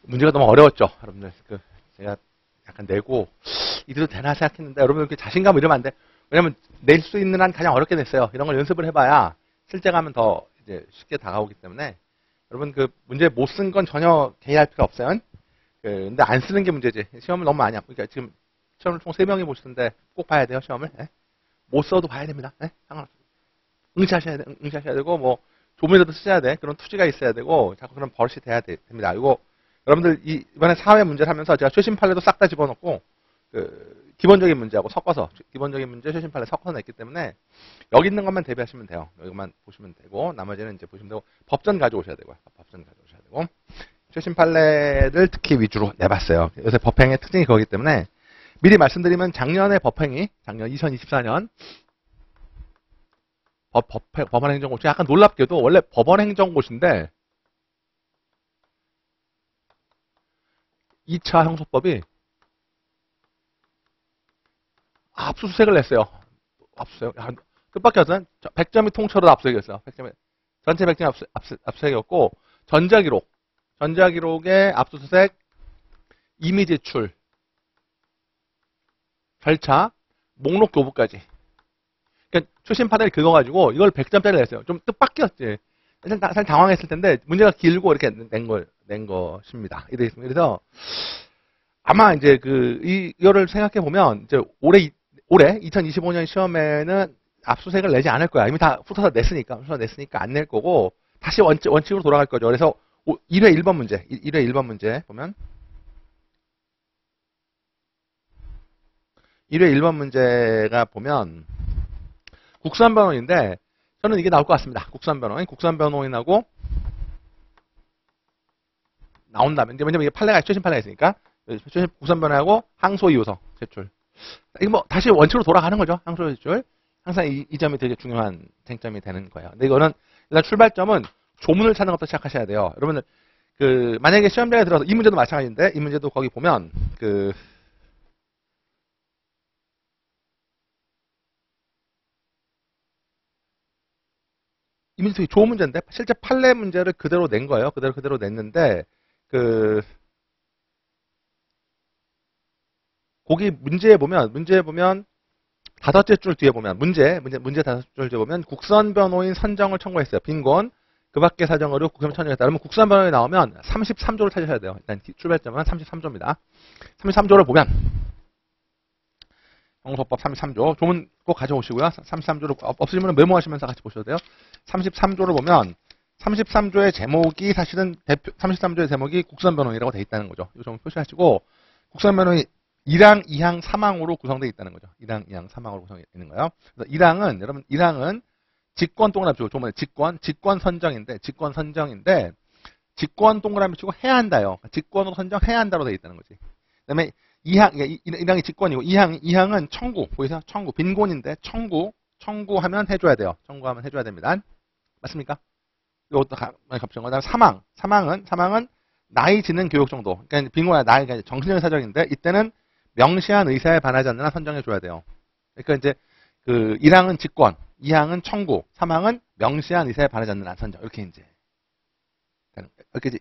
문제가 너무 어려웠죠, 여러분들. 제가 약간 내고 이래도 되나 생각했는데 여러분들 이렇게 자신감 이러면 안 돼. 왜냐면 낼 수 있는 한 가장 어렵게 냈어요. 이런 걸 연습을 해봐야 실제 가면 더 이제 쉽게 다가오기 때문에 여러분 문제 못 쓴 건 전혀 개의할 필요 없어요. 근데 안 쓰는 게 문제지. 시험을 너무 많이 그러니까 지금 시험을 총 3명이 보시는데 꼭 봐야 돼요, 시험을. 예? 못 써도 봐야 됩니다. 예? 상관없어요. 응시하셔야 되고 뭐 조문이라도 쓰셔야 돼. 그런 투지가 있어야 되고 자꾸 그런 버릇이 돼야 됩니다. 이거 여러분들 이번에 사회 문제를 하면서 제가 최신 판례도 싹 다 집어넣고 기본적인 문제하고 섞어서 기본적인 문제 최신 판례 섞어서 냈기 때문에 여기 있는 것만 대비하시면 돼요. 여기만 보시면 되고 나머지는 이제 보시면 되고 법전 가져오셔야 되고요. 법전 가져오셔야 되고 최신 판례를 특히 위주로 내봤어요. 요새 법행의 특징이 그거기 때문에 미리 말씀드리면 작년 2024년 법원행정고시 약간 놀랍게도 원래 법원행정고시인데 2차 형소법이 압수수색을 냈어요. 압수수색. 뜻밖의 어떤 100점이 통째로 압수수색이었어요. 100점이, 전체 100점이 압수수색이었고 전자기록의 압수수색, 이미 제출, 절차, 목록 교부까지. 그러니까 출신 판례를 긁어가지고 이걸 100점짜리 냈어요. 좀 뜻밖이었지. 사실 당황했을 텐데 문제가 길고 이렇게 낸 것입니다. 그래서 아마 이제 이거를 생각해 보면 이제 올해 2025년 시험에는 압수수색을 내지 않을 거야. 이미 다 훑어서 냈으니까 안 낼 거고 다시 원칙으로 돌아갈 거죠. 그래서 1회 1번 문제 보면 1회 1번 문제가 보면 국수한변호인데 저는 이게 나올 것 같습니다. 국수한변호인하고 나온다면 왜냐면 이게 최신 판례가 있으니까 국수한변호인하고 항소 이유서 제출. 이거 뭐 다시 원칙으로 돌아가는 거죠. 항소 제출. 항상 이 점이 되게 중요한 쟁점이 되는 거예요. 근데 이거는 일단 출발점은 조문을 찾는 것부터 시작하셔야 돼요. 여러분들 만약에 시험장에 들어서 이 문제도 마찬가지인데 이 문제도 거기 보면 이 문제 되게 좋은 문제인데 실제 판례 문제를 그대로 낸 거예요. 그대로 냈는데 거기 문제에 보면 다섯째 줄 뒤에 보면 문제 다섯 줄 뒤에 보면 국선 변호인 선정을 청구했어요. 빈곤 그 밖의 사정으로 국선 청구했다. 그러면 국선 변호인이 나오면 33조를 찾으셔야 돼요. 일단 출발점은 33조입니다. 33조를 보면 형소법 33조 조문 꼭 가져오시고요. 33조를 없으시면 메모하시면서 같이 보셔도 돼요. 33조를 보면 33조의 제목이 사실은 33조의 제목이 국선 변호인이라고 되어 있다는 거죠. 이 점 표시하시고 국선 변호인 1항, 2항, 3항으로 구성되어 있다는 거죠. 1항, 2항, 3항으로 구성되어 있는 거예요. 그래서 1항은 직권 동그라미 치고 조문에 직권 선정인데 직권 동그라미 치고 해야 한다요. 직권으로 선정해야 한다로 되어 있다는 거지. 그다음에 1항이 직권이고 2항은 청구. 보이세요? 청구. 빈곤인데 청구하면 해줘야 돼요. 청구하면 해줘야 됩니다. 맞습니까? 이것도 겹치는 거. 그다음 3항은 나이 지능 교육 정도. 그러니까 빈곤한 나이가 정신적인 사정인데 이때는 명시한 의사에 반하지 않는 한 선정해줘야 돼요. 그러니까 이제 1항은 직권, 2항은 청구, 3항은 명시한 의사에 반하지 않는 한 선정. 이렇게 이제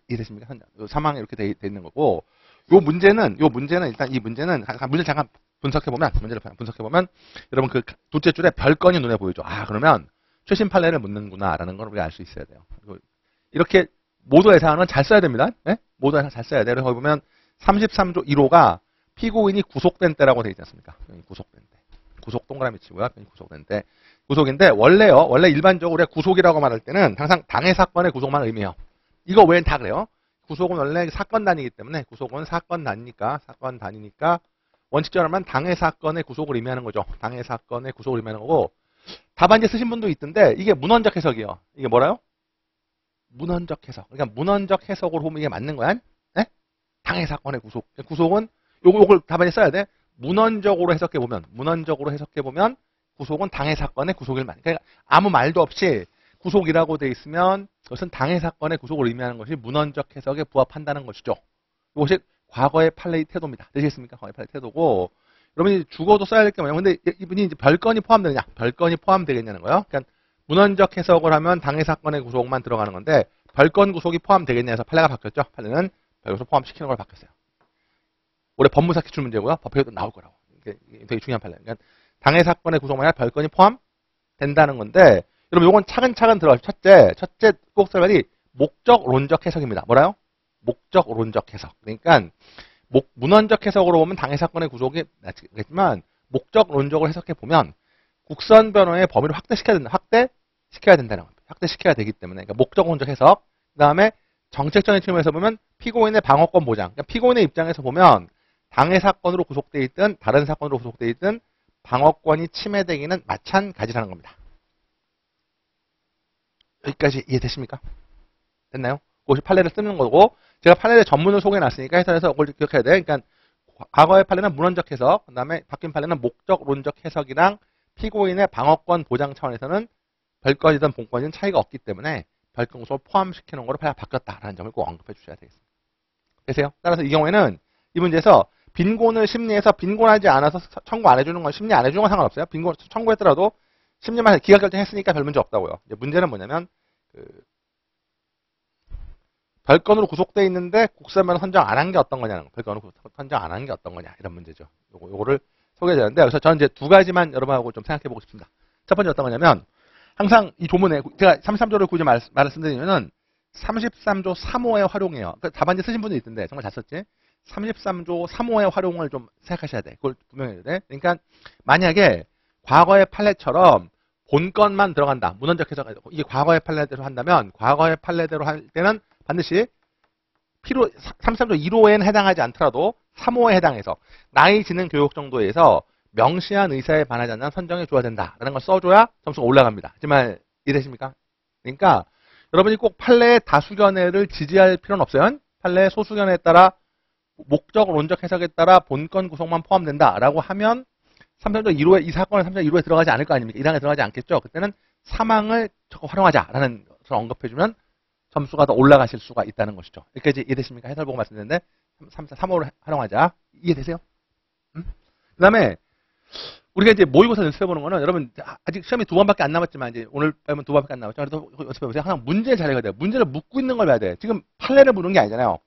이해되십니까? 3항이 이렇게 돼 있는 거고. 요 문제는 일단 이 문제는 문제 잠깐 문제를 분석해 보면 여러분 둘째 줄에 별건이 눈에 보이죠. 그러면 최신 판례를 묻는구나라는 걸 우리가 알 수 있어야 돼요. 이렇게 모두 예상은 잘 써야 됩니다. 네? 모두 예상 잘 써야 돼요. 그래서 보면 33조 1호가 피고인이 구속된 때라고 되어 있지 않습니까? 구속된 때. 구속 동그라미 치고요. 구속된 때. 구속인데 원래 일반적으로 우리가 구속이라고 말할 때는 항상 당해 사건의 구속만 의미해요. 이거 외엔 다 그래요. 구속은 원래 사건 단위이기 때문에 구속은 사건 단위니까 원칙적으로만 당해 사건의 구속을 의미하는 거죠. 당해 사건의 구속을 의미하는 거고 답안지 쓰신 분도 있던데 이게 문헌적 해석이에요. 이게 뭐라요? 문헌적 해석. 그러니까 문헌적 해석으로 보면 이게 맞는 거야. 네? 당해 사건의 구속. 구속은 요걸 답안에 써야 돼. 문헌적으로 해석해 보면 구속은 당해 사건의 구속일 만. 그러니까 아무 말도 없이 구속이라고 돼 있으면 그것은 당해 사건의 구속을 의미하는 것이 문헌적 해석에 부합한다는 것이죠. 이것이 과거의 판례의 태도입니다. 되시겠습니까? 과거의 판례의 태도고 여러분이 죽어도 써야 될 게 뭐냐. 근데 이분이 이제 별건이 포함되느냐? 별건이 포함되겠냐는 거예요. 그러니까 문헌적 해석을 하면 당해 사건의 구속만 들어가는 건데 별건 구속이 포함되겠냐 해서 판례가 바뀌었죠. 판례는 별것을 포함시키는 걸 바뀌었어요. 올해 법무사 기출 문제고요. 법회에도 나올 거라고. 이게 되게 중요한 판례. 그러니까 당해 사건의 구성만에 별건이 포함된다는 건데, 여러분 요건 차근차근 들어가요. 첫째 꼭 쓸 말이 목적론적 해석입니다. 뭐라요? 목적론적 해석. 그러니까 문헌적 해석으로 보면 당해 사건의 구속이 낫겠지만 목적론적으로 해석해 보면 국선 변호의 범위를 확대시켜야 된다는 겁니다. 확대시켜야 되기 때문에. 그러니까 목적론적 해석. 그다음에 정책적인 측면에서 보면 피고인의 방어권 보장. 그러니까 피고인의 입장에서 보면 당해 사건으로 구속돼 있든 다른 사건으로 구속돼 있든 방어권이 침해되기는 마찬가지라는 겁니다. 여기까지 이해되십니까? 됐나요? 그것이 판례를 쓰는 거고, 제가 판례의 전문을 소개해놨으니까 해설해서 그걸 기억해야 돼. 그러니까 과거의 판례는 문헌적 해석, 그 다음에 바뀐 판례는 목적론적 해석이랑 피고인의 방어권 보장 차원에서는 별건이든 본건이든 차이가 없기 때문에 별건 구속을 포함시키는 거로 바뀌었다라는 점을 꼭 언급해 주셔야 되겠습니다. 되세요? 따라서 이 경우에는 이 문제에서 빈곤을 심리해서 빈곤하지 않아서 청구 안 해주는 건, 심리 안 해주는 건 상관없어요. 빈곤 청구했더라도 심리만 기각 결정했으니까 별 문제 없다고요. 이제 문제는 뭐냐면 별건으로 구속돼 있는데 국선변호 선정 안 한 게 어떤 거냐는 거. 별건으로 선정 안 한 게 어떤 거냐 이런 문제죠. 요거를 소개해야 되는데, 그래서 저는 이제 두 가지만 여러분하고 좀 생각해 보고 싶습니다. 첫 번째 어떤 거냐면, 항상 이 조문에 제가 33조를 굳이 말씀드리면은 33조 3호의 활용이에요. 그러니까 답안지 쓰신 분도 있던데 정말 잘 썼지. 33조 3호의 활용을 좀 생각하셔야 돼. 그걸 분명히 해야 돼. 그러니까 만약에 과거의 판례처럼 본건만 들어간다. 문헌적 해석. 이게 과거의 판례대로 한다면, 과거의 판례대로 할 때는 반드시 33조 1호에는 해당하지 않더라도 3호에 해당해서 나이 지능 교육 정도에서 명시한 의사에 반하지 않는 선정해 줘야 된다라는 걸 써줘야 점수가 올라갑니다. 하지만 이해되십니까? 그러니까 여러분이 꼭 판례의 다수견해를 지지할 필요는 없어요. 판례의 소수견해에 따라 목적론적 해석에 따라 본건 구성만 포함된다라고 하면 33조 1호에 이 사건은 33조 1호에 들어가지 않을 거 아닙니까? 1항에 들어가지 않겠죠. 그때는 사망을 적극 활용하자라는 것을 언급해주면 점수가 더 올라가실 수가 있다는 것이죠. 여기까지 이해되십니까? 해설 보고 말씀드렸는데 3호를 활용하자. 이해되세요? 그 다음에 우리가 이제 모의고사 연습해보는 거는, 여러분 아직 시험이 2번밖에 안 남았지만, 이제 오늘 빼면 2번밖에 안 남았죠. 그래도 연습해보세요. 항상 문제를 잘 읽어야 돼요. 문제를 묻고 있는 걸 봐야 돼. 지금 판례를 묻는 게 아니잖아요.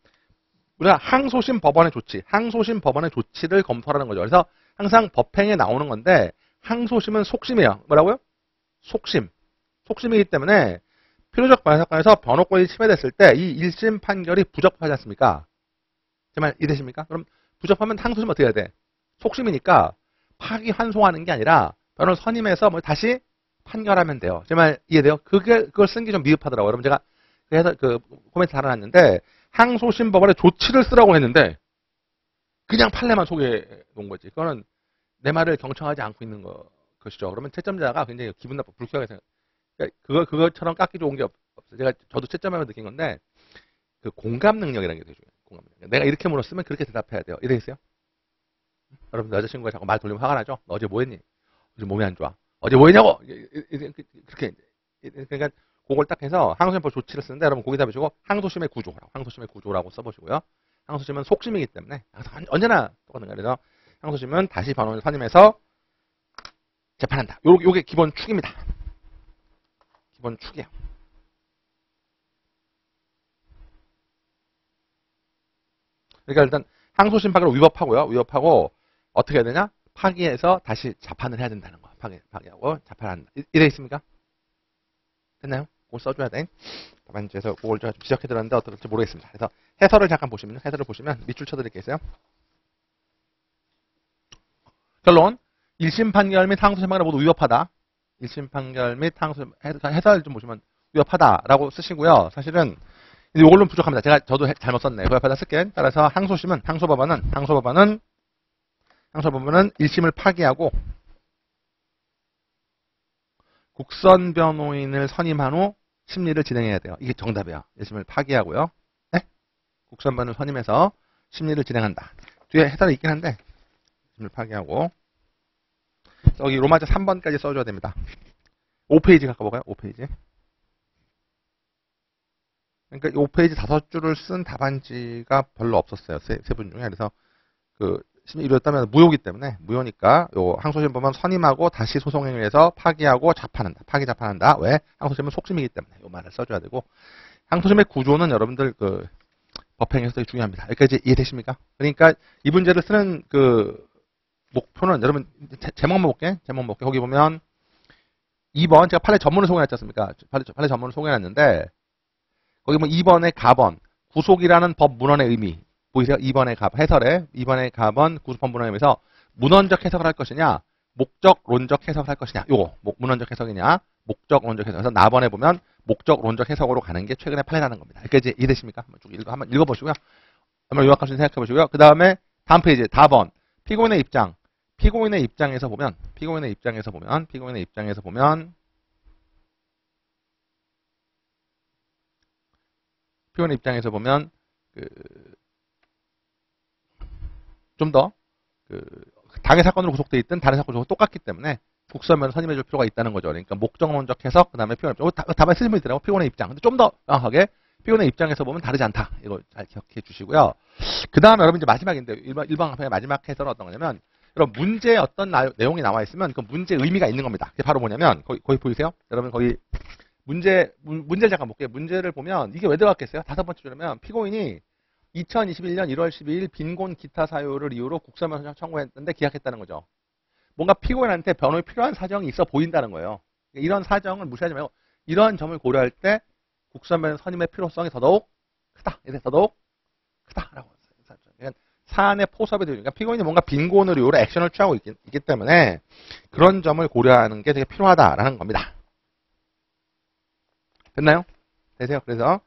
우리가 항소심 법원의 조치, 항소심 법원의 조치를 검토하는 거죠. 그래서 항상 법행에 나오는 건데, 항소심은 속심이에요. 뭐라고요? 속심. 속심이기 때문에 필요적 변호 사건에서 변호권이 침해됐을 때 이 1심 판결이 부적법하지 않습니까? 제 말 이해되십니까? 그럼 부적법하면 항소심 어떻게 해야 돼? 속심이니까 파기환송하는 게 아니라 변호를 선임해서 뭐 다시 판결하면 돼요. 제 말 이해돼요? 그걸 쓴 게 좀 미흡하더라고요. 여러분 제가 그래서 코멘트 달아놨는데, 항소심 법원의 조치를 쓰라고 했는데 그냥 판례만 소개해 놓은 거지. 그거는 내 말을 경청하지 않고 있는 것이죠. 그러면 채점자가 굉장히 기분 나쁘고 불쾌하게 생각. 그것처럼 깎기 좋은 게 없어요. 저도 채점하면 느낀 건데, 그 공감 능력이라는 게 되게 중요해요. 공감 능력. 내가 이렇게 물었으면 그렇게 대답해야 돼요. 이래있어요? 여러분, 여자친구가 자꾸 말 돌리면 화가 나죠? 너 어제 뭐 했니? 어제 몸이 안 좋아. 어제 뭐 했냐고! 그렇게. 그러니까 그걸 딱 해서 항소심법 조치를 쓰는데, 여러분 거기다 보시고 항소심의 구조라고 써보시고요. 항소심은 속심이기 때문에 언제나 똑같은 거예요. 그래서 항소심은 다시 변호인을 선임해서 재판한다. 요게 기본 축입니다. 기본 축이에요. 그러니까 일단 항소심 파기를 위법하고요. 위법하고 어떻게 해야 되냐? 파기해서 다시 재판을 해야 된다는 거. 파기하고 재판한다. 이래 있습니까? 됐나요? 그걸 써줘야 돼. 답안지에서 그걸 좀 지적해 드렸는데 어떨지 모르겠습니다. 그래서 해설을 잠깐 보시면, 해설을 보시면 밑줄 쳐드릴 게 있어요. 결론. 1심 판결 및 항소심 판결 모두 위법하다. 1심 판결 및 항소심, 해설 좀 보시면 위법하다라고 쓰시고요. 사실은 이걸로 부족합니다. 저도 잘못 썼네요. 위법하다 쓸게. 따라서 항소법원은 1심을 파기하고 국선 변호인을 선임한 후 심리를 진행해야 돼요. 이게 정답이에요. 1심을 파기하고요. 네? 국선 변호인을 선임해서 심리를 진행한다. 뒤에 해설이 있긴 한데 1심을 파기하고, 여기 로마자 3번까지 써줘야 됩니다. 5페이지 가까워가요. 5페이지. 그러니까 5페이지 5줄을 쓴 답안지가 별로 없었어요. 세 분 중에. 그래서 심리 이뤘다면 무효이기 때문에, 무효니까 요 항소심 법원 선임하고 다시 소송행위를 해서 파기하고 재판한다. 파기 재판한다. 왜? 항소심은 속심이기 때문에 요 말을 써줘야 되고, 항소심의 구조는 여러분들 법행 해석이 중요합니다. 여기까지 이해되십니까? 그러니까 이 문제를 쓰는 그 목표는 여러분 제목만 볼게. 제목만 볼게. 거기 보면 2번 제가 판례 전문을 소개해놨지 않습니까? 판례 전문을 소개해놨는데 거기 보면 2번의 가번 구속이라는 법 문헌의 의미 보이세요? 2번의 해설에 2번의 가번 구속법 문헌의 의미에서 문헌적 해석을 할 것이냐 목적론적 해석을 할 것이냐 요거 문헌적 해석이냐 목적론적 해석. 그래서 나번에 보면 목적론적 해석으로 가는 게 최근에 판례라는 겁니다. 여기까지 이해되십니까? 한번 읽어보시고요. 한번 요약할 수 있는 생각해 보시고요. 그 다음에 다음 페이지 4번 피고인의 입장. 피고인의 입장에서 보면 좀 더 당해 사건으로 구속돼 있든 다른 사건으로 똑같기 때문에 국서면 선임해줄 필요가 있다는 거죠. 그러니까 목적론적 해석, 그 다음에 피고인의 입장. 답안에 쓰신 분 있더라고. 피고인의 입장. 근데 좀 더 정확하게 피고인의 입장에서 보면 다르지 않다. 이거 잘 기억해 주시고요. 그 다음에 여러분 이제 마지막인데 일반 강판의 마지막 해설은 어떤 거냐면 여러분 문제에 어떤 내용이 나와 있으면 그 문제 의미가 있는 겁니다. 그게 바로 뭐냐면 거기 보이세요? 여러분 거기 문제를 잠깐 볼게요. 문제를 보면 이게 왜 들어갔겠어요? 5번째 줄이면 피고인이 2021년 1월 12일 빈곤 기타 사유를 이유로 국서면 청구했는데 기각했다는 거죠. 뭔가 피고인한테 변호에 필요한 사정이 있어 보인다는 거예요. 이런 사정을 무시하지 말고 이런 점을 고려할 때 국서면 선임의 필요성이 더더욱 크다. 더더욱 크다라고 했어요. 사안의 포섭에 대해 그러니까 피고인이 뭔가 빈곤을 이유로 액션을 취하고 있기 때문에 그런 점을 고려하는 게 되게 필요하다라는 겁니다. 됐나요? 되세요? 그래서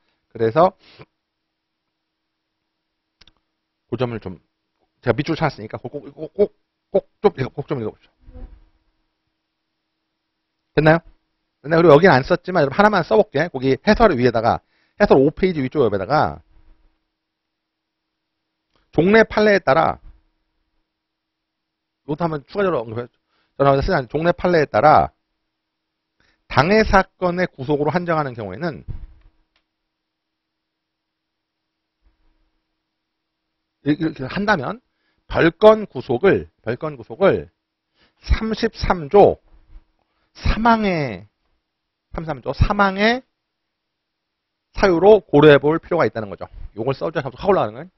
그 점을 좀 제가 밑줄 찾았으니까 꼭 좀 읽어보십시오. 됐나요? 그리고 여기는 안 썼지만 여러분 하나만 써볼게. 거기 해설 위에다가 해설 5페이지 위쪽 옆에다가 종래 판례에 따라 이것도 한번 추가적으로 언급해 저는 쓰는 종래 판례에 따라 당해 사건의 구속으로 한정하는 경우에는 이렇게 한다면 별건 구속을 33조 사망의 사유로 고려해 볼 필요가 있다는 거죠. 요걸 써줘야 확 올라가는 거예요.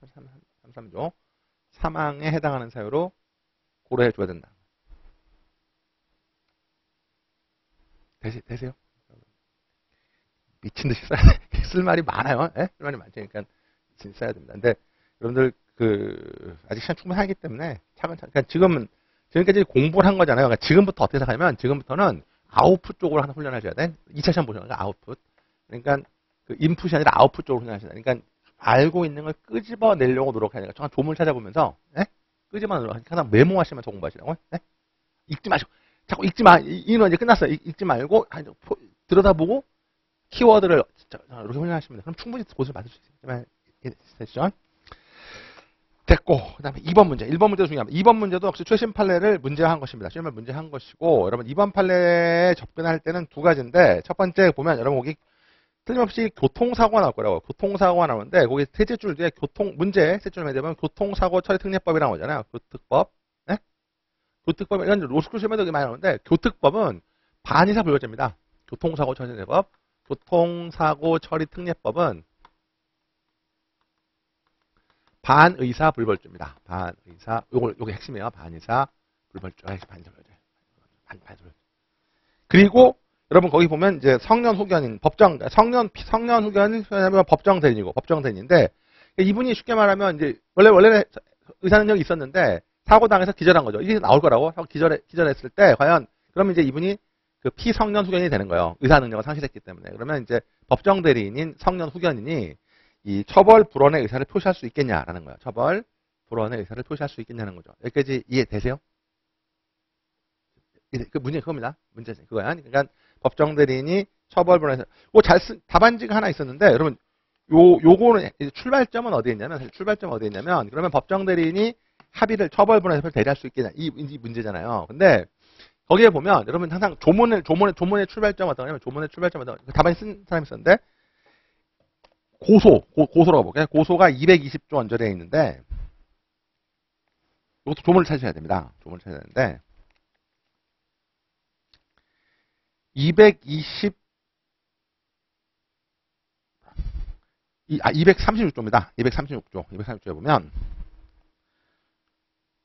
33조 사망에 해당하는 사유로 고려해 줘야 된다. 되세요? 미친 듯이 써야 돼. 쓸 말이 많아요. 예? 쓸 말이 많으니까 진짜 써야 됩니다. 근데 여러분들 아직 시간 충분하기 때문에 차근차근 그러니까 지금까지 공부를 한 거잖아요. 그러니까 지금부터 어떻게 생각하면 지금부터는 아웃풋 쪽으로 하나 훈련하셔야 돼. 2차 시험 보시는 거니까 아웃풋. 그러니까 인풋이 아니라 아웃풋 쪽으로 훈련하셔야 돼. 그러니까 알고 있는 걸 끄집어내려고 노력해야 되니까 정말 조문을 찾아보면서 끄집어내려고 항상 메모하시면서 공부하시라고. 읽지 마시고 자꾸 읽지 마. 이는 이제 끝났어요. 읽지 말고 들여다보고 키워드를 이렇게 훈련하시면 돼요. 그럼 충분히 고수를 받을 수 있어요. 됐죠? 됐고 그 다음에 2번 문제. 1번 문제도 중요합니다. 2번 문제도 역시 최신 판례를 문제화한 것입니다. 시험을 문제한 것이고 여러분 2번 판례에 접근할 때는 두 가지인데 첫 번째 보면 여러분 거기 틀림없이 교통사고가 나올 거라고. 교통사고가 나오는데 거기 셋째 줄 뒤에 문제 셋째 줄에 되면 교통사고 처리 특례법이라고 하잖아요. 교특법. 네? 교특법 이건 로스쿨 시험에도 많이 나오는데 교특법은 반의사 불벌죄입니다. 교통사고 처리 특례법. 교통사고 처리 특례법은 반의사 불벌죄입니다. 반의사 요게 핵심이에요. 반의사 불벌죄. 반의사 불벌죄. 그리고 여러분 거기 보면 이제 성년 후견인 성년 후견인 법정 대리인이고 법정 대리인인데 이분이 쉽게 말하면 이제 원래는 의사 능력이 있었는데 사고 당해서 기절한 거죠. 이게 나올 거라고 기절했을 때 과연 그러면 이제 이분이 그 피성년 후견인이 되는 거예요. 의사 능력을 상실했기 때문에. 그러면 이제 법정 대리인인 성년 후견인이 이 처벌 불원의 의사를 표시할 수 있겠냐라는 거예요. 처벌 불원의 의사를 표시할 수 있겠냐는 거죠. 여기까지 이해되세요? 그 문제 그겁니다. 문제 그거야. 그러니까 법정 대리인이 처벌 불원의 의사. 답안지가 하나 있었는데 여러분 요거는 출발점은 어디에 있냐면 그러면 법정 대리인이 합의를 처벌 불원의 의사를 대리할 수 있겠냐 이 문제잖아요. 근데 거기에 보면 여러분 항상 조문의 출발점은 어떤 거냐면 조문의 출발점은 어떤 답안지 쓴 사람이 있었는데 고소라고 볼게요. 고소가 220조 원절에 있는데 이것도 조문을 찾으셔야 됩니다. 조문을 찾아야 되는데 220 236조입니다. 236조에 보면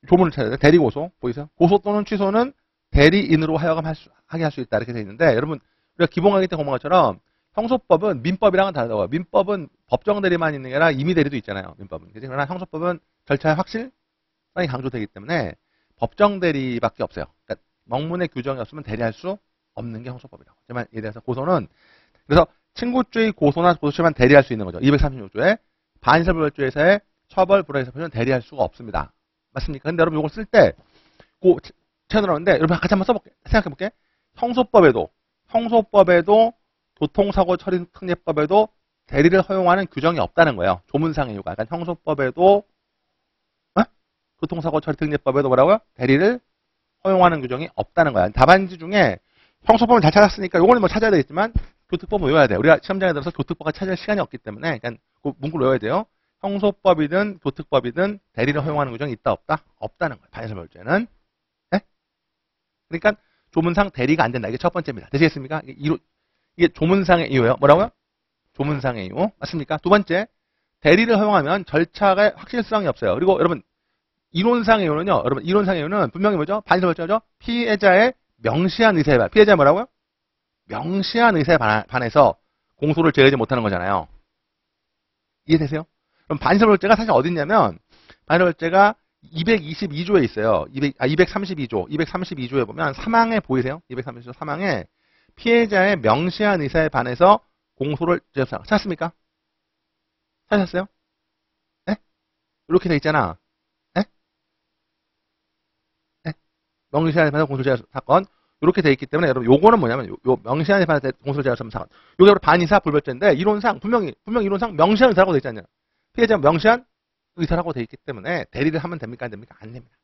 조문을 찾아야 돼. 대리고소 보이세요? 고소 또는 취소는 대리인으로 하여금 하게 할 수 있다 이렇게 돼 있는데 여러분 우리가 기본 강의 때 공부한 것처럼 형소법은 민법이랑은 다르다고요. 민법은 법정 대리만 있는 게 아니라 임의 대리도 있잖아요. 민법은. 그러나 형소법은 절차의 확실성이 강조되기 때문에 법정 대리밖에 없어요. 그러니까 명문의 규정이 없으면 대리할 수 없는 게 형소법이라고. 하지만 이에 대해서 고소는 그래서 친구주의 고소나 고소처만 대리할 수 있는 거죠. 236조에 반의사불벌조에서의 처벌 불허의사표는 대리할 수가 없습니다. 맞습니까? 근데 여러분 이걸 쓸 때 채널하는데 여러분 같이 한번 생각해볼게. 형소법에도 도통사고 처리 특례법에도 대리를 허용하는 규정이 없다는 거예요. 조문상의 이유가. 그러니까 형소법에도 도통사고 처리 특례법에도 뭐라고요? 대리를 허용하는 규정이 없다는 거야. 답안지 중에 형소법을 잘 찾았으니까 요거는 뭐 찾아야 되겠지만 교특법은 외워야 돼요. 우리가 시험장에 들어서 교특법을 찾을 시간이 없기 때문에 그러니까 그 문구를 외워야 돼요. 형소법이든 교특법이든 대리를 허용하는 규정이 있다 없다? 없다는 거예요. 반의사불벌죄는. 네? 그러니까 조문상 대리가 안 된다. 이게 첫 번째입니다. 되시겠습니까? 이게 조문상의 이유예요. 뭐라고요? 조문상의 이유. 맞습니까? 두 번째, 대리를 허용하면 절차의 확실성이 없어요. 그리고 여러분 이론상의 이유는요. 여러분 이론상의 이유는 분명히 뭐죠? 반의사불벌죄죠. 피해자의 명시한 의사에 반해. 피해자 뭐라고요? 명시한 의사에 반해서 공소를 제어하지 못하는 거잖아요. 이해되세요? 그럼 반의사불벌죄가 사실 어디 있냐면 반의사불벌죄가 222조에 있어요. 232조. 232조에 보면 사망에 보이세요? 232조 사망에 피해자의 명시한 의사에 반해서 공소를 제어한다. 찾았습니까? 찾으셨어요? 네? 이렇게 돼 있잖아. 네? 네? 명시한 의사에 반해서 공소를 제어한 사건. 이렇게 돼 있기 때문에 여러분 요거는 뭐냐면 요 명시한 의사에 반해서 공소를 제어한 사건. 요게 바로 반의사 불벌죄인데 이론상 분명히 이론상 명시한 의사라고 돼 있잖아요. 피해자 명시한 의사라고 돼 있기 때문에 대리를 하면 됩니까? 안 됩니까? 안 됩니다.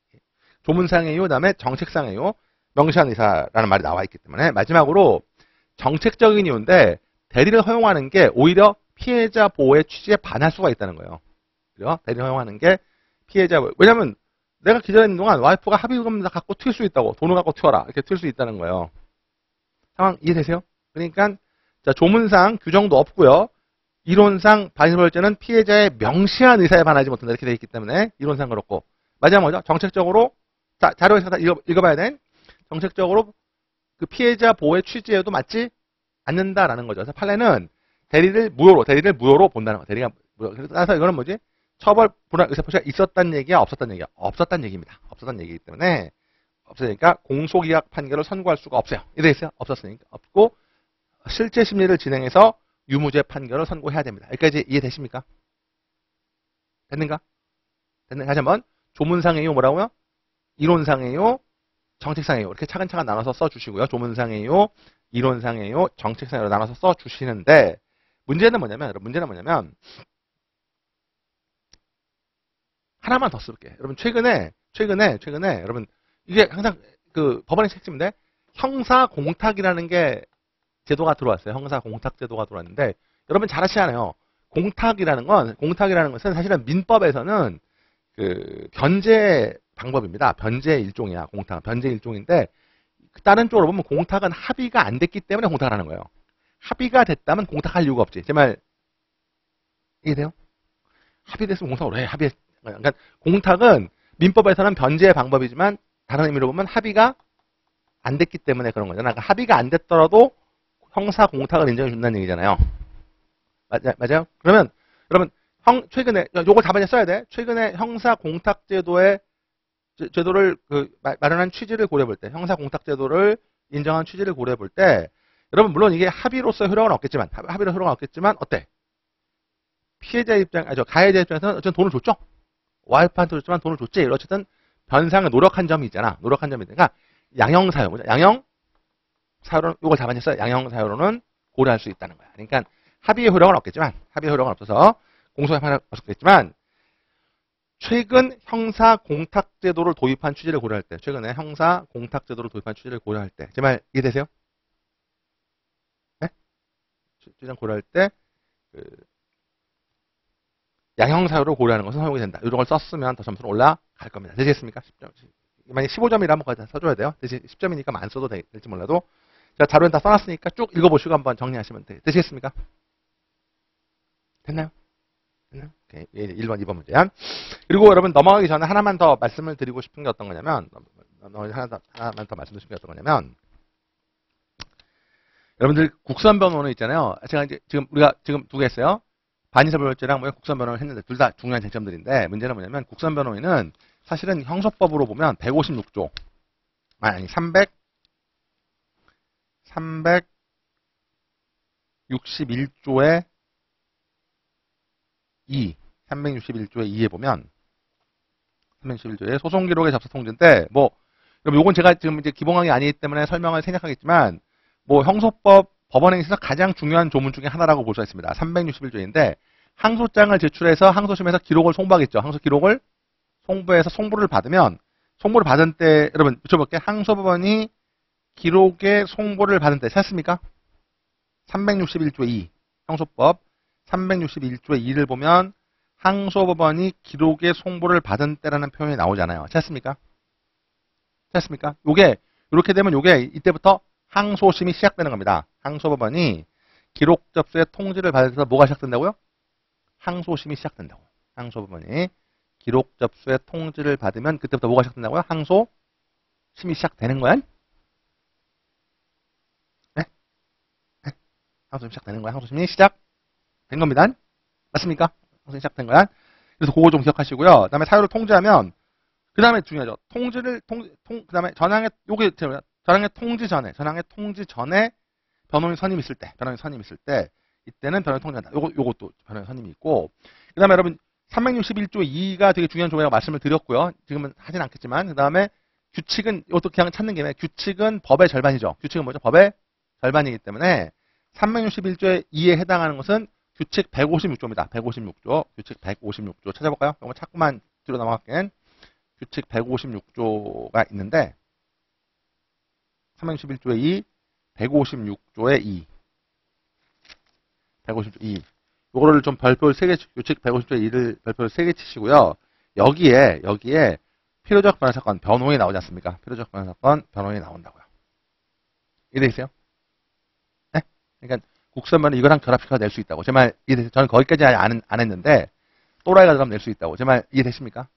조문상의 이유, 그다음에 정책상의 이유, 명시한 의사라는 말이 나와 있기 때문에 마지막으로 정책적인 이유인데 대리를 허용하는 게 오히려 피해자 보호의 취지에 반할 수가 있다는 거예요. 그래요? 대리를 허용하는 게 피해자 보호. 왜냐면 내가 기다리는 동안 와이프가 합의금 갖고 튈 수 있다고 돈을 갖고 튀어라 이렇게 튈 수 있다는 거예요. 상황 이해되세요? 그러니까 자, 조문상 규정도 없고요. 이론상 반의사불벌죄는 피해자의 명시한 의사에 반하지 못한다 이렇게 되어 있기 때문에 이론상 그렇고 마지막 뭐죠? 정책적으로 자, 자료에서 다 읽어봐야 돼. 정책적으로 그 피해자 보호의 취지에도 맞지 않는다라는 거죠. 그래서 판례는 대리를 무효로 본다는 거. 대리가 무효. 그래서 이거는 뭐지? 처벌 불허 의사표시가 있었다는 얘기야, 없었다는 얘기야? 없었다는 얘기입니다. 없었다는 얘기이기 때문에 없으니까 공소기각 판결을 선고할 수가 없어요. 이래 있어요. 없었으니까 없고 실제 심리를 진행해서 유무죄 판결을 선고해야 됩니다. 여기까지 이해되십니까? 됐는가? 다시 한번 조문상의 이유 뭐라고요? 이론상의 이유, 정책상의 이유 이렇게 차근차근 나눠서 써주시고요. 조문상의 이유, 이론상의 이유, 정책상의 이유로 나눠서 써주시는데 문제는 뭐냐면 하나만 더 쓸게. 여러분 최근에 여러분 이게 항상 그 법원의 핵심인데 형사 공탁이라는 게 제도가 들어왔어요. 형사 공탁 제도가 들어왔는데 여러분 잘 아시잖아요. 공탁이라는 것은 사실은 민법에서는 그 변제 방법입니다. 변제 일종이야. 공탁 변제 일종인데 다른 쪽으로 보면 공탁은 합의가 안 됐기 때문에 공탁을 하는 거예요. 합의가 됐다면 공탁할 이유가 없지. 제 말 이해돼요? 합의됐으면 공탁을 해. 그러니까 공탁은 민법에서는 변제의 방법이지만 다른 의미로 보면 합의가 안 됐기 때문에 그런 거잖아. 그러니까 합의가 안 됐더라도 형사 공탁을 인정해 준다는 얘기잖아요. 맞아요? 그러면 여러분 최근에 요거 답안에 써야 돼. 최근에 형사 공탁 제도를 마련한 취지를 고려해 볼 때, 형사 공탁 제도를 인정한 취지를 고려해 볼 때, 여러분 물론 이게 합의로서 효력은 없겠지만, 어때? 피해자 가해자 입장에서는 어쨌든 돈을 줬죠. 와이프한테 줬지만 돈을 줬지. 어쨌든 변상에 노력한 점이 있잖아. 그러니까 양형사유, 양형사유로는 이걸 답안에 써요. 양형사유로는 고려할 수 있다는 거야. 그러니까 합의의 효력은 없겠지만, 합의의 효력은 없어서 공소에 판할 수 없겠지만. 최근 형사 공탁 제도를 도입한 취지를 고려할 때, 최근에 형사 공탁 제도를 도입한 취지를 고려할 때, 제 말 이해되세요? 네? 취지를 고려할 때, 양형사유를 고려하는 것은 허용이 된다. 이런 걸 썼으면 더 점수는 올라갈 겁니다. 되시겠습니까? 10점. 만약 15점이라면 거의 다 써줘야 돼요. 대신 10점이니까 안 써도 될지 몰라도. 제가 자료는 다 써놨으니까 쭉 읽어보시고 한번 정리하시면 되시겠습니까? 됐나요? 오케이. 1번, 2번 문제야. 그리고 여러분 넘어가기 전에 하나만 더 말씀을 드리고 싶은 게 어떤 거냐면, 하나만 더 말씀드리고 싶은 게 어떤 거냐면, 여러분들 국선 변호는 있잖아요. 제가 이제 우리가 지금 두 개 했어요. 반의사별월제랑 뭐 국선 변호를 했는데 둘 다 중요한 쟁점들인데 문제는 뭐냐면 국선 변호인은 사실은 형소법으로 보면 156조 아니 361조의 2 361조의 2에 보면 361조의 소송 기록의 접수 통지인데 뭐 그럼 요건 제가 지금 이제 기본강의 아니기 때문에 설명을 생략하겠지만 뭐 형소법 법원행위에서 가장 중요한 조문 중에 하나라고 볼 수 있습니다. 361조인데 항소장을 제출해서 항소심에서 기록을 송부하겠죠. 항소 기록을 송부해서 송부를 받으면 송부를 받은 때 여러분 붙여볼게요. 항소법원이 기록의 송부를 받은 때 찾습니까? 361조 2 형소법 361조 2를 보면 항소법원이 기록의 송부를 받은 때라는 표현이 나오잖아요. 찾습니까? 찾습니까? 요게 이렇게 되면 요게 이때부터 항소심이 시작되는 겁니다. 항소법원이 기록 접수의 통지를 받아서 뭐가 시작된다고요? 항소심이 시작된다고. 항소법원이 기록 접수의 통지를 받으면 그때부터 뭐가 시작된다고요? 항소심이 시작되는 거야? 네? 네? 항소심이 시작되는 거야. 항소심이 시작된 겁니다. 맞습니까? 항소심이 시작된 거야. 그래서 그거 좀 기억하시고요. 그 다음에 사유를 통지하면 그 다음에 중요하죠. 통지를 그 다음에 전항의 통지 전에 변호인 선임 있을 때 이때는 변호인 통지한다. 요것도 변호인 선임이 있고 그 다음에 여러분 361조 2가 되게 중요한 조문이라고 말씀을 드렸고요. 지금은 하진 않겠지만 그 다음에 규칙은 이것도 그냥 찾는 김에 규칙은 법의 절반이죠. 규칙은 뭐죠? 법의 절반이기 때문에 361조의 2에 해당하는 것은 규칙 156조입니다. 156조 규칙 156조 찾아볼까요? 이거 자꾸만 뒤로 넘어갈게. 규칙 156조가 있는데 361조의 2, 156조의 2. 150조 2. 요거를 좀 별표를 3개, 규칙 150조의 2를 별표를 3개 치시고요. 여기에 필요적 변호사건, 변호인이 나오지 않습니까? 필요적 변호사건, 변호인이 나온다고요. 이해되세요? 네? 그러니까 국선변은 이거랑 결합시켜서 낼 수 있다고. 제 말 이해되세요? 저는 거기까지 안 했는데 또라이가 들어가면 낼 수 있다고. 제 말 이해되십니까?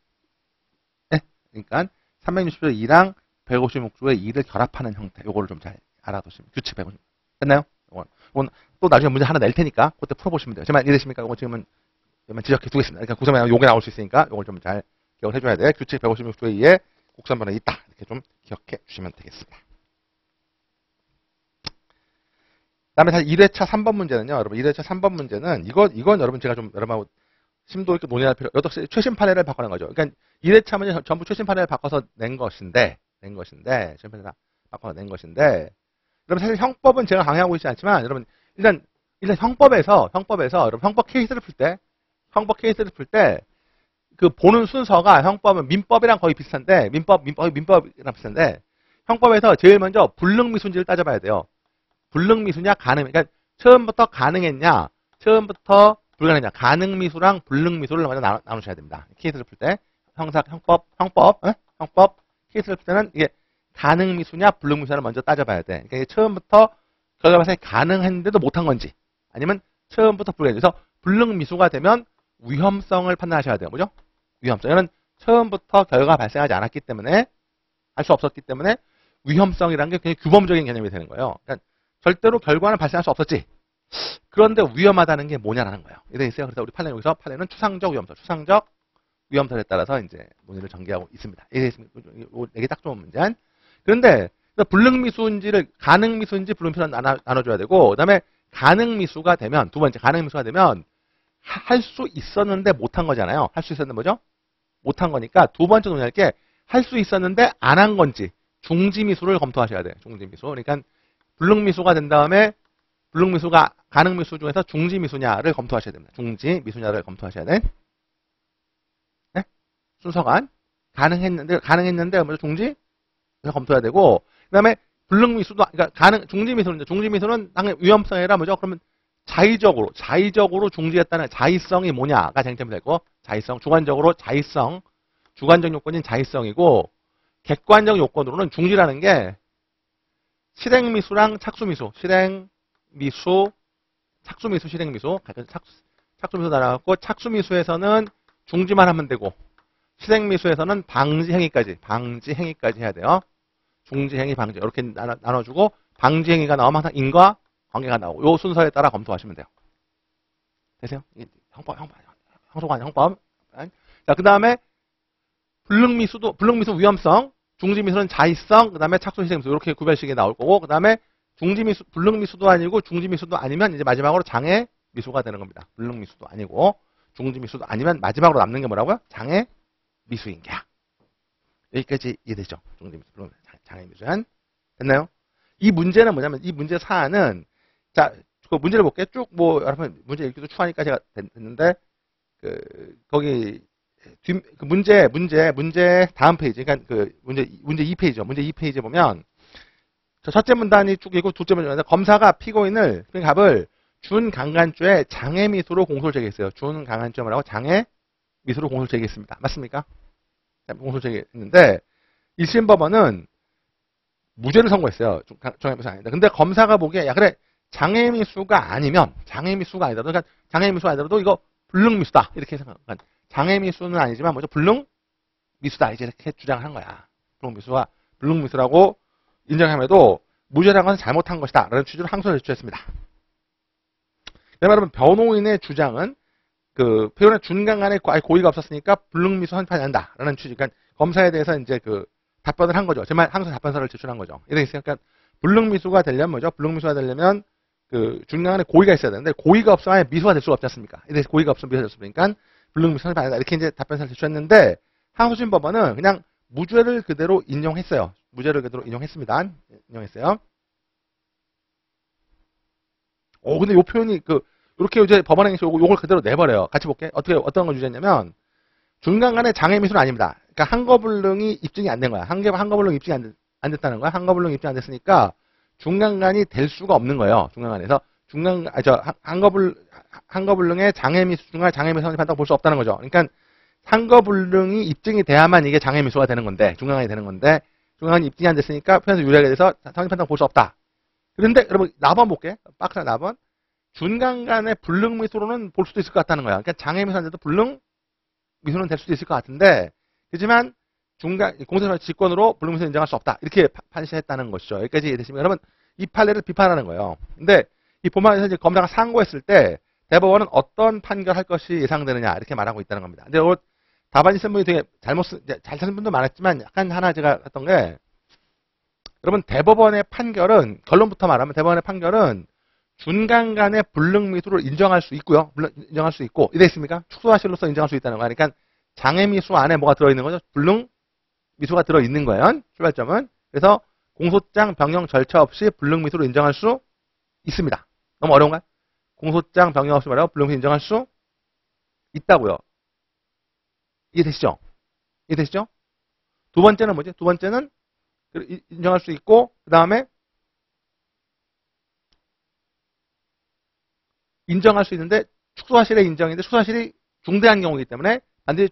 네? 그러니까 360조의 2랑 156조의 2를 결합하는 형태. 요거를 좀 잘 알아두시면. 규칙 150. 됐나요? 이건 또 나중에 문제 하나 낼 테니까 그때 풀어보시면 돼요. 제 말 이해되십니까? 이거 지금은 지적해 두겠습니다. 그러니까 국선변은 요게 나올 수 있으니까 요걸 좀 잘 기억을 해줘야 돼. 규칙 156조의 2에 국선변이 있다. 이렇게 좀 기억해 주시면 되겠습니다. 그다음에 다시 1회차 3번 문제는요. 여러분 1회차 3번 문제는 이건 여러분 제가 좀 여러분하고 심도 있게 논의할 필요. 여기서 최신 판례를 바꾸는 거죠. 그러니까 1회차 문제 전부 최신 판례를 바꿔서 낸 것인데 최신 판례를 바꿔서 낸 것인데 여러분 사실 형법은 제가 강의하고 있지 않지만 여러분 일단 형법에서 여러분 형법 케이스를 풀 때 그 보는 순서가 형법은 민법이랑 거의 비슷한데 민법이랑 비슷한데 형법에서 제일 먼저 불능미수인지를 따져봐야 돼요. 불능미수냐 가능 그러니까 처음부터 가능했냐 처음부터 불가능했냐 가능미수랑 불능미수를 먼저 나누셔야 됩니다. 케이스를 풀 때 형법 케이스를 풀 때는 이게 가능미수냐 불능미수냐를 먼저 따져봐야 돼. 그러니까 처음부터 결과발생이 가능했는데도 못한 건지 아니면 처음부터 불가능해서 그래서 불능미수가 되면 위험성을 판단하셔야 돼요. 뭐죠? 위험성. 이는 처음부터 결과가 발생하지 않았기 때문에 할 수 없었기 때문에 위험성이라는 게 굉장히 규범적인 개념이 되는 거예요. 그러니까 절대로 결과는 발생할 수 없었지. 그런데 위험하다는 게 뭐냐라는 거예요. 이래 있어요. 그래서 우리 판례는 추상적 위험성에 따라서 이제 논의를 전개하고 있습니다. 이게 딱 좋은 문제. 그런데 불능미수인지를 가능미수인지 불능미수를 나눠줘야 되고 그다음에 가능미수가 되면 두 번째 가능미수가 되면 할 수 있었는데 못한 거잖아요. 할 수 있었는데 뭐죠? 못한 거니까 두 번째 논의할 게 할 수 있었는데 안 한 건지 중지미수를 검토하셔야 돼요. 중지미수. 그러니까 불능미수가 된 다음에 불능미수가 가능미수 중에서 중지미수냐를 검토하셔야 됩니다. 중지미수냐를 검토하셔야 돼. 네? 순서가 가능했는데 먼저 중지 검토해야 되고 그다음에 불능미수도 그러니까 중지미수는 당연히 위험성이라 뭐죠? 그러면 자의적으로 중지했다는 자의성이 뭐냐가 쟁점이 되고 자의성 주관적 요건인 자의성이고 객관적 요건으로는 중지라는 게 실행미수랑 착수미수 착수미수 나눠갖고 착수미수에서는 중지만 하면 되고 실행미수에서는 방지행위까지 해야 돼요. 중지행위, 방지 이렇게 나눠주고 방지행위가 나오면 항상 인과 관계가 나오고 요 순서에 따라 검토하시면 돼요. 되세요? 형법. 자, 그 다음에 불능미수 위험성, 중지미수는 자의성, 그 다음에 착수 희생미수 이렇게 구별식이 나올 거고 그 다음에 중지미수, 불능미수도 아니고 중지미수도 아니면 이제 마지막으로 장애미수가 되는 겁니다. 불능미수도 아니고 중지미수도 아니면 마지막으로 남는 게 뭐라고요? 장애미수인 게야. 여기까지 이해되죠? 중지미수, 장애미수는 됐나요? 이 문제는 뭐냐면 이 문제 사안은 자, 그 문제를 볼게요. 쭉 뭐 여러분 문제 읽기도 추하니까 제가 됐는데 거기 그 문제 다음 페이지, 그러니까 그 문제 2페이지죠. 문제 2페이지에 보면 첫째 문단이 쭉 있고 둘째 문단인데 검사가 피고인을 갑을 준강간죄 장애미수로 공소를 제기했어요. 준강간죄 뭐라고? 장애미수로 공소를 제기했습니다. 맞습니까? 공소를 제기했는데 1심 법원은 무죄를 선고했어요. 장애미수 아니다. 근데 검사가 보기에 야 그래 장애미수가 아니더라도 그러니까 장애미수가 아니더라도 이거 불능미수다 이렇게 생각한. 장애미수는 아니지만 뭐죠? 불능미수다 이렇게 주장을 한 거야. 불능미수라고 인정함에도 무죄라는 것은 잘못한 것이다 라는 취지로 항소를 제출했습니다. 여러분 변호인의 주장은 그 피고인의 준강간에 고의가 없었으니까 불능미수 선判이 한다 라는 취지. 그러니까 검사에 대해서 이제 그 답변을 한 거죠. 정말 항소 답변서를 제출한 거죠. 이렇게 있어요. 그러니까 불능미수가 되려면 뭐죠? 불능미수가 되려면 그 준강간에 고의가 있어야 되는데 고의가 없으면 미수가 될 수가 없지 않습니까? 이래서 고의가 없으면 미수가 될 수 없으니까 불능미수 선判이 아니다 이렇게 이제 답변서를 제출했는데 항소심 법원은 그냥 무죄를 그대로 인용했어요. 무죄를 그대로 인용했습니다. 인용했어요. 근데 요 표현이 이렇게 이제 법원행에서 요걸 그대로 내버려요. 같이 볼게. 어떤 걸 유죄했냐면 준강간의 장애미수는 아닙니다. 그러니까 항거불능이 입증이 안 된 거야. 항거불능 입증이 안 됐다는 거야. 항거불능 입증이 안 됐으니까 준강간이 될 수가 없는 거예요. 준강간에서 항거불능의 장애미수 중에 장애미수 선입한다고 볼 수 없다는 거죠. 그러니까 항거불능이 입증이 돼야만 이게 장애미수가 되는 건데 준강간이 되는 건데 준강간이 입증이 안 됐으니까 표현에서 유리하게 돼서 선입한다고 볼 수 없다. 그런데 여러분 나번 볼게. 박스나 나번 준강간의 불능미수로는 볼 수도 있을 것 같다는 거야. 그러니까 장애미수인데도 불능미수는 될 수도 있을 것 같은데 그렇지만 공소시효 직권으로 불능미수 인정할 수 없다. 이렇게 판시했다는 것이죠. 여기까지 이해되시면 여러분 이 판례를 비판하는 거예요. 근데 이 본문에서 이제 검사가 상고했을 때 대법원은 어떤 판결할 것이 예상되느냐 이렇게 말하고 있다는 겁니다. 근데 답안지 쓴 분이 되게 잘 쓴 분도 많았지만 약간 하나 제가 했던 게 여러분 대법원의 판결은 결론부터 말하면 대법원의 판결은 준강간의 불능미수를 인정할 수 있고요. 인정할 수 있고 이래 있습니까? 축소사실로서 인정할 수 있다는 거. 그러니까 장애미수 안에 뭐가 들어있는 거죠? 불능미수가 들어있는 거예요. 출발점은. 그래서 공소장 변경 절차 없이 불능미수로 인정할 수 있습니다. 너무 어려운가요? 공소장 변경 없이 말하고 불능미수 인정할 수 있다고요. 이해되시죠? 두 번째는 뭐지? 두 번째는 인정할 수 있고 그 다음에 인정할 수 있는데 축소사실의 인정인데 축소사실이 중대한 경우이기 때문에 반드시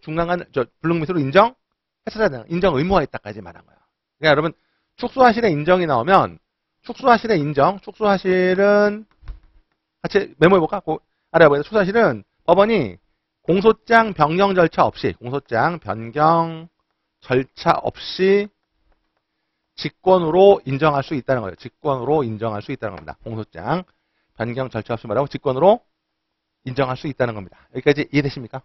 불능미수로 인정했어야 되는 인정 의무가 있다까지 말한 거예요. 그러니까 여러분 축소사실의 인정이 나오면 축소사실은 같이 메모해볼까? 알아봐요. 축소사실은 법원이 공소장 변경 절차 없이 직권으로 인정할 수 있다는 거예요. 직권으로 인정할 수 있다는 겁니다. 공소장 변경 절차 없이 말하고 직권으로 인정할 수 있다는 겁니다. 여기까지 이해되십니까?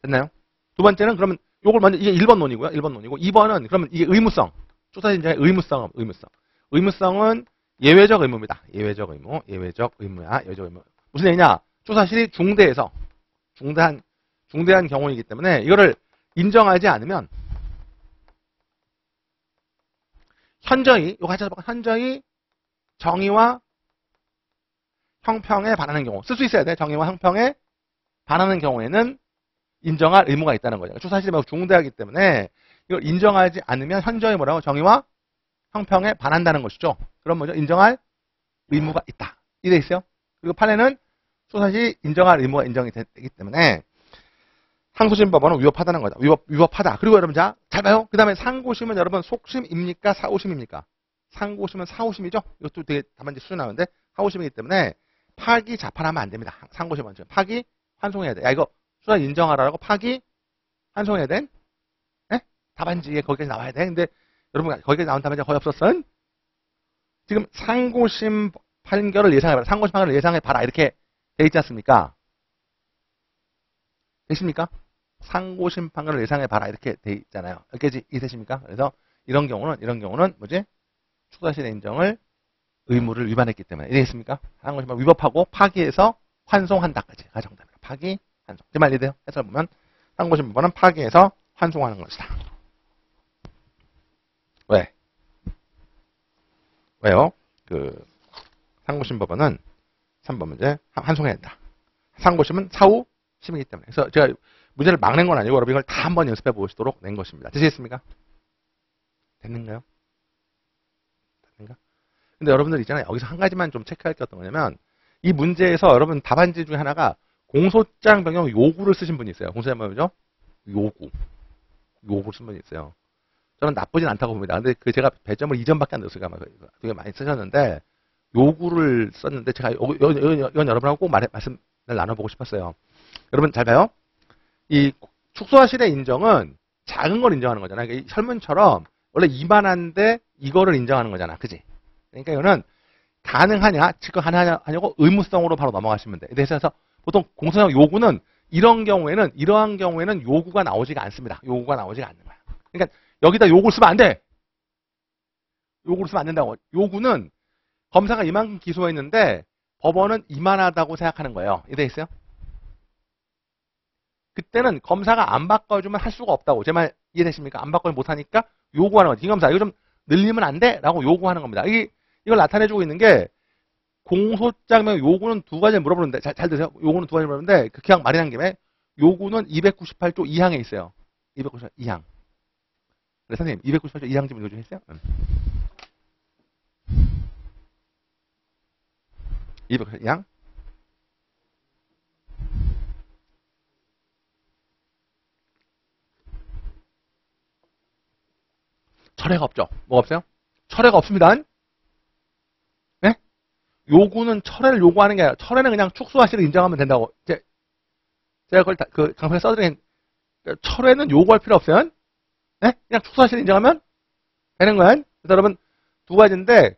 됐나요? 두 번째는 그러면 요걸 먼저 이게 1번 논이고요. 1번 논이고 2번은 그러면 이게 의무성. 축소사실 인정의 의무성은 예외적 의무입니다. 예외적 의무야. 무슨 얘기냐? 축소사실이 중대한 경우이기 때문에 이거를 인정하지 않으면 현저히 정의와 형평에 반하는 경우 쓸 수 있어야 돼. 정의와 형평에 반하는 경우에는 인정할 의무가 있다는 거죠. 축소사실이 매우 중대하기 때문에 이걸 인정하지 않으면 현저히 뭐라고? 정의와 형평에 반한다는 것이죠. 그럼 뭐죠? 인정할 의무가 있다. 이래 있어요. 그리고 판례는 축소사실이 인정할 의무가 인정이 되기 때문에 항소심 법원은 위법하다는 거다. 위법하다. 그리고 여러분 잘 봐요. 그 다음에 상고심은 여러분 속심입니까? 사고심입니까? 상고심은 사고심이죠. 이것도 되게 답안지 수준 나오는데 사고심이기 때문에 파기 자판하면 안 됩니다. 상고시 먼저. 파기 환송해야 돼. 야, 이거 수사 인정하라고 파기 환송해야 돼? 예? 답안지에 거기까지 나와야 돼. 근데 여러분, 거기까지 나온 답안지가 거의 없었어? 지금 상고심 판결을 예상해봐라. 상고심 판결을 예상해봐라. 이렇게 돼 있지 않습니까? 되십니까? 상고심 판결을 예상해봐라. 이렇게 돼 있잖아요. 여기까지 이해되십니까? 그래서 이런 경우는 뭐지? 추가실의 인정을 의무를 위반했기 때문에. 이해했습니까? 상고심을 위법하고 파기해서 환송한다까지가 정답입니다. 파기, 환송. 제 말 이해돼요? 해설 보면 상고심 법원은 파기해서 환송하는 것이다. 왜? 왜요? 상고심 법원은 3번 문제 환송해야 한다. 상고심은 사후 심이기 때문에. 그래서 제가 문제를 막 낸 건 아니고 여러분 이걸 다 한번 연습해 보시도록 낸 것입니다. 되시겠습니까? 됐는가요? 됐는가? 근데 여러분들 있잖아요. 여기서 한 가지만 좀 체크할 게 어떤 거냐면 이 문제에서 여러분 답안지 중에 하나가 공소장 변경 요구를 쓰신 분이 있어요. 공소장 변경이죠? 요구를 쓴 분이 있어요. 저는 나쁘진 않다고 봅니다. 근데 제가 배점을 2점밖에 안 넣었으니까 되게 많이 쓰셨는데 요구를 썼는데 제가 이건 여러분하고 꼭 말씀을 나눠보고 싶었어요. 여러분 잘 봐요. 이 축소하실의 인정은 작은 걸 인정하는 거잖아요. 그러니까 설문처럼 원래 이만한데 이거를 인정하는 거잖아. 그지? 그러니까 이거는 가능하냐, 가능하냐고 의무성으로 바로 넘어가시면 돼. 그래서 보통 공소장 요구는 이러한 경우에는 요구가 나오지가 않습니다. 요구가 나오지가 않는 거야. 그러니까 여기다 요구를 쓰면 안 돼. 요구를 쓰면 안 된다고. 요구는 검사가 이만큼 기소했는데 법원은 이만하다고 생각하는 거예요. 이해되겠어요? 그때는 검사가 안 바꿔주면 할 수가 없다고. 제 말 이해되십니까? 안 바꿔주면 못하니까 요구하는 거지. 김검사 이거 좀 늘리면 안 돼? 라고 요구하는 겁니다. 이걸 나타내주고 있는 게 공소장명 요구는 두 가지 물어보는데 잘 드세요. 요구는 두 가지 물어보는데 그냥 말이 난 김에 요구는 298조 2항에 있어요. 298조 2항. 그래 선생님 298조 2항 좀 읽어주셨어요 298조 2항. 철회가 없죠. 뭐가 없어요? 철회가 없습니다. 네? 요구는 철회를 요구하는 게 아니라 철회는 그냥 축소하시를 인정하면 된다고. 제가 그걸 강판에 써드린 철회는 요구할 필요 없어요. 네? 그냥 축소하시를 인정하면 되는 거야. 그래서 여러분 두 가지인데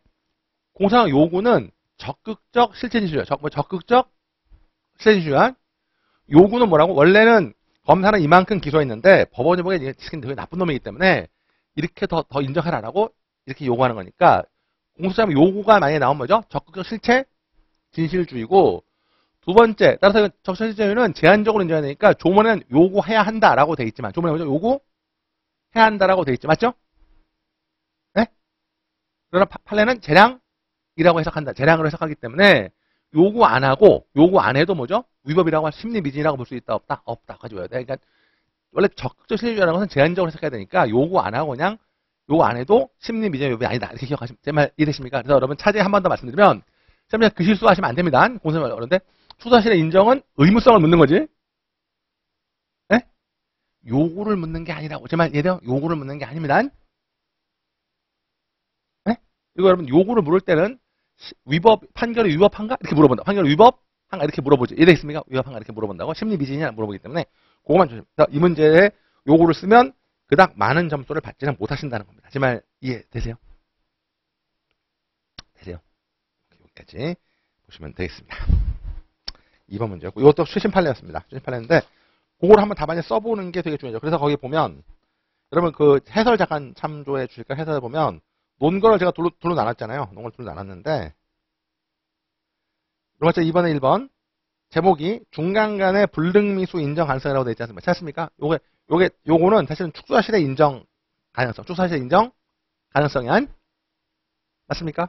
공소장 요구는 적극적 실체진술이야. 적극적 실체진술이야. 요구는 뭐라고? 원래는 검사는 이만큼 기소했는데 법원이 보기에 이 새끼는 되게 나쁜 놈이기 때문에 이렇게 더 인정하라라고 이렇게 요구하는 거니까 공소장 요구가 많이 나오면 뭐죠? 적극적 실체 진실주의고 두 번째 따라서 적극적 실체주의는 제한적으로 인정해야 되니까 조문에는 요구해야 한다라고 돼 있지만 조문에 뭐죠? 요구해야 한다라고 돼 있죠. 맞죠? 네? 그러나 판례는 재량이라고 해석한다. 재량으로 해석하기 때문에 요구 안 하고 요구 안 해도 뭐죠? 위법이라고 할 심리 미진이라고 볼 수 있다 없다? 없다 가지고요. 그러니까 원래 적극적 실체주의라는 것은 제한적으로 해석해야 되니까 요구 안 하고 그냥 요구 안 해도 심리 미진이 위법이 아니다. 이렇게 기억하시면 제 말 이해되십니까? 그래서 여러분 차제 한 번 더 말씀드리면 그냥 그 실수하시면 안 됩니다. 공소장 어려운데 추사실의 인정은 의무성을 묻는 거지. 네? 요구를 묻는 게 아니라고. 제 말 이해돼요? 요구를 묻는 게 아닙니다. 네? 이거 여러분 요구를 물을 때는 판결이 위법한가? 이렇게 물어본다. 판결이 위법한가? 이렇게 물어보지. 이해되겠습니까? 위법한가? 이렇게 물어본다고. 심리 미진이냐 물어보기 때문에 그거만 조심. 이 문제에 요구를 쓰면 그닥 많은 점수를 받지는 못하신다는 겁니다. 제 말 이해되세요? 되세요? 여기까지 보시면 되겠습니다. 2번 문제였고 이것도 최신 판례였습니다. 최신 판례인데 그걸 한번 답안에 써보는 게 되게 중요하죠. 그래서 거기 보면 여러분 그 해설 잠깐 참조해 주실까? 해설을 보면 논거를 제가 둘로 나눴잖아요. 논거를 둘로 나눴는데 그렇죠. 2번에 1번 제목이 중간간의 불능미수 인정 가능성이라고 되어 있지 않습니까? 찾습니까? 요거는 사실은 축소사실의 인정 가능성, 축소사실의 인정 가능성이 맞습니까?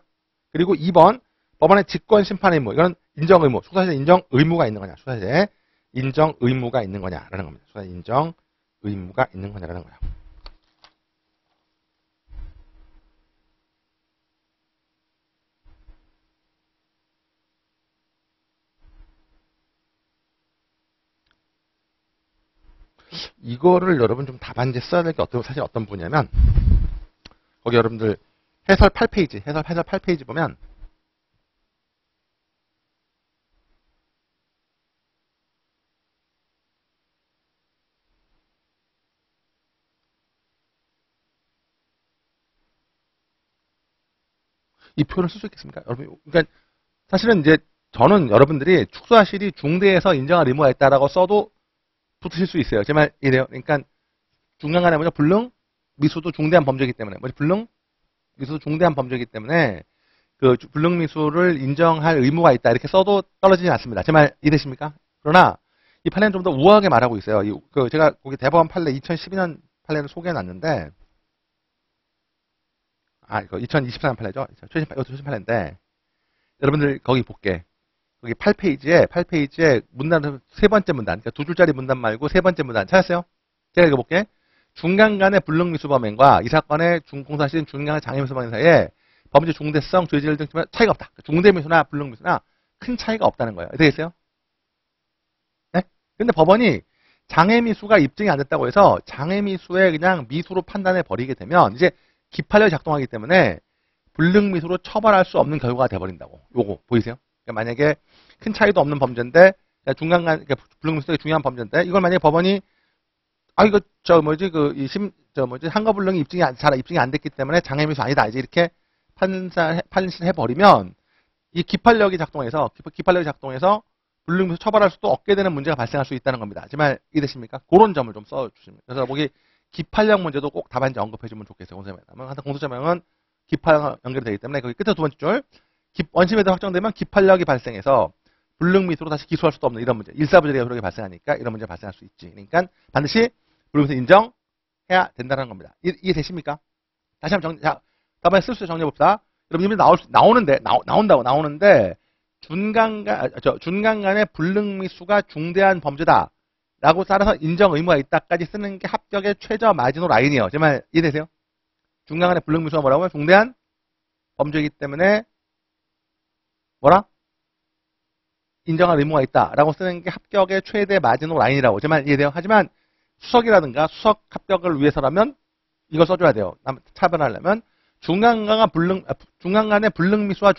그리고 2번 법원의 직권 심판 의무, 이건 인정 의무, 축소사실의 인정 의무가 있는 거냐, 축소사실의 인정 의무가 있는 거냐라는 겁니다. 축소사실 인정 의무가 있는 거냐라는 거예요. 이거를 여러분 좀 답안지에 써야 될 게 사실 어떤 분이냐면 거기 여러분들 해설 8페이지 보면 이 표현을 쓸 수 있겠습니까? 여러분, 그러니까 사실은 이제 저는 여러분들이 축소하실이 중대에서 인정할 의무가 있다라고 써도 붙으실 수 있어요. 제 말 이래요. 그러니까 중간간에 뭐죠? 불능, 미수도 중대한 범죄이기 때문에 뭐지? 불능, 미수도 중대한 범죄이기 때문에 그 불능 미수를 인정할 의무가 있다 이렇게 써도 떨어지지 않습니다. 제 말 이해되십니까? 그러나 이 판례는 좀 더 우아하게 말하고 있어요. 제가 거기 대법원 판례 2012년 판례를 소개해놨는데, 이거 2023년 판례죠? 최신 판례인데, 여러분들 거기 볼게. 거기 8페이지에 문단, 세 번째 문단, 그러니까 두 줄짜리 문단 말고 세 번째 문단 찾았어요? 제가 읽어볼게. 중간간의 불능미수범행과 이 사건의 공사실인 중간간의 장애미수범행 사이에 범죄 중대성, 죄질 등 차이가 없다. 중대미수나 불능미수나 큰 차이가 없다는 거예요. 되겠어요? 네? 근데 법원이 장애미수가 입증이 안 됐다고 해서 장애미수에 그냥 미수로 판단해 버리게 되면 이제 기판력이 작동하기 때문에 불능미수로 처벌할 수 없는 결과가 돼버린다고. 요거 보이세요? 그러니까 만약에 큰 차이도 없는 범죄인데 중간간 그러니까 불능미수가 중요한 범죄인데 이걸 만약에 법원이 이거 한거불능이 입증이 안 됐기 때문에 장애미수 아니다 이제 이렇게 판시해 버리면 이 기판력이 작동해서 불능미수 처벌할 수도 없게 되는 문제가 발생할 수 있다는 겁니다. 하지만 이해되십니까? 그런 점을 좀 써주시면. 그래서 거기 기판력 문제도 꼭 답안지 언급해주면 좋겠어요. 공소장명은 항상 공소장명은 기판력 연결이 되기 때문에 거기 끝에 두 번째 줄 원심에 대해 확정되면 기판력이 발생해서 불능미수로 다시 기소할 수도 없는 이런 문제. 일사부재리가 효력이 발생하니까 이런 문제가 발생할 수 있지. 그러니까 반드시 불능미수 인정해야 된다는 겁니다. 이해되십니까? 다시 한번 답안에 쓸 수 정리해봅시다. 여러분 나오는데 중간간의 불능미수가 중대한 범죄다 라고 따라서 인정 의무가 있다까지 쓰는 게 합격의 최저 마지노 라인이에요. 제 말 이해되세요? 중간간의 불능미수가 뭐라고요? 중대한 범죄이기 때문에 뭐라? 인정할 의무가 있다라고 쓰는 게 합격의 최대 마지노 라인이라고. 제 말 이해돼요? 하지만 수석이라든가 수석 합격을 위해서라면 이걸 써줘야 돼요. 차별하려면 중간간의 불능미수와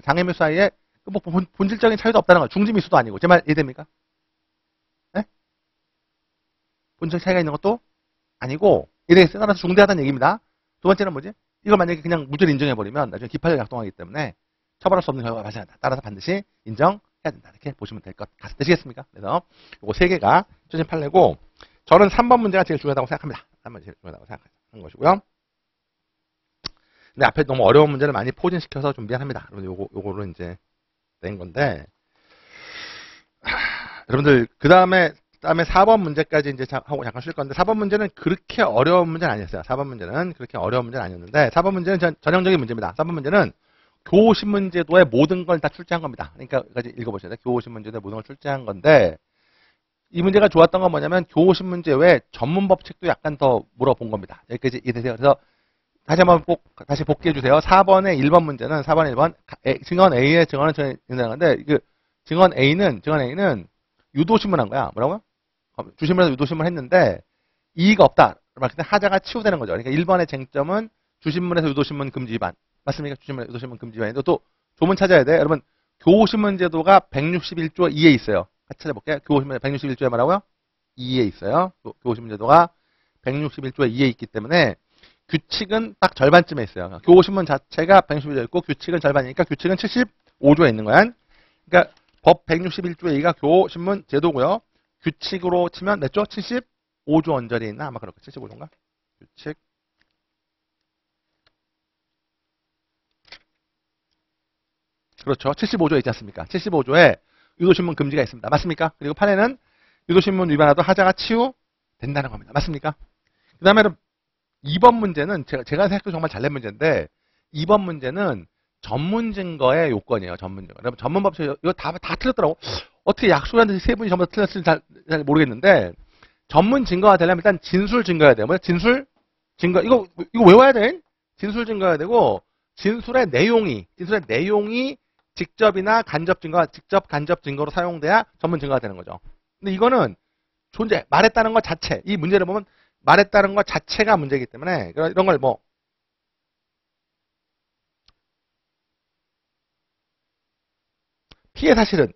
장애미수 사이에 뭐 본질적인 차이도 없다는 거예요. 중지미수도 아니고. 제 말 이해됩니까? 네? 본질 차이가 있는 것도 아니고 이래서 따라서 중대하다는 얘기입니다. 두 번째는 뭐지? 이걸 만약에 그냥 무죄를 인정해버리면 나중에 기판력이 작동하기 때문에 처벌할 수 없는 결과가 발생한다. 따라서 반드시 인정해야 된다. 이렇게 보시면 될 것 되시겠습니까? 그래서 요거 세 개가 최신 판례고 저는 3번 문제가 제일 중요하다고 생각합니다. 3번이 제일 중요하다고 생각하는 것이고요. 근데 앞에 너무 어려운 문제를 많이 포진시켜서 좀 미안합니다. 여러분 요거를 이제 낸 건데 여러분들 그 다음에 4번 문제까지 이제 하고 잠깐 쉴 건데 4번 문제는 그렇게 어려운 문제는 아니었어요. 4번 문제는 그렇게 어려운 문제는 아니었는데 4번 문제는 전형적인 문제입니다. 4번 문제는 교호신문제도의 모든 걸 다 출제한 겁니다. 그러니까 여기까지 읽어보셔야 돼요. 교호신문제도의 모든 걸 출제한 건데 이 문제가 좋았던 건 뭐냐면 교호신문제 외에 전문법칙도 약간 더 물어본 겁니다. 여기까지 이해되세요? 그래서 다시 한번 다시 복귀해 주세요. 4번의 1번 문제는 4번 1번 증언 A의 증언을 전해드리는 건데 증언 A는 유도신문한 거야. 뭐라고요? 주신문에서 유도신문을 했는데 이의가 없다. 그때 하자가 치우되는 거죠. 그러니까 1번의 쟁점은 주신문에서 유도신문 금지 위반. 맞습니까? 주신문에서 유도신문 금지 위반인데 또 조문 찾아야 돼. 여러분 교호신문 제도가 161조 2에 있어요. 같이 찾아볼게요. 교호신문 161조에 뭐라고요? 2에 있어요. 교호신문 제도가 161조에 2에 있기 때문에 규칙은 딱 절반쯤에 있어요. 교호신문 자체가 161조에 있고 규칙은 절반이니까 규칙은 75조에 있는 거야. 그러니까 법 161조의 2가 교호신문 제도고요. 규칙으로 치면 몇 조? 75조 언저리에 있나? 아마 그렇고 75조인가? 규칙. 그렇죠. 75조에 있지 않습니까? 75조에 유도신문 금지가 있습니다. 맞습니까? 그리고 판례는 유도신문 위반하도 하자가 치유된다는 겁니다. 맞습니까? 그 다음에는 2번 문제는 제가 생각해도 정말 잘 낸 문제인데 2번 문제는 전문 증거의 요건이에요. 전문 증거. 여러분 전문법칙 이거 다 틀렸더라고. 어떻게 약속한 세 분이 전부 다 틀렸을지 잘 모르겠는데 전문 증거가 되려면 일단 진술 증거여야 돼요. 뭐야? 진술 증거 이거 외워야 돼. 진술 증거여야 되고 진술의 내용이 직접이나 간접 증거로 사용돼야 전문 증거가 되는 거죠. 근데 이거는 말했다는 것 자체 이 문제를 보면 말했다는 것 자체가 문제이기 때문에 이런 걸 피해 사실은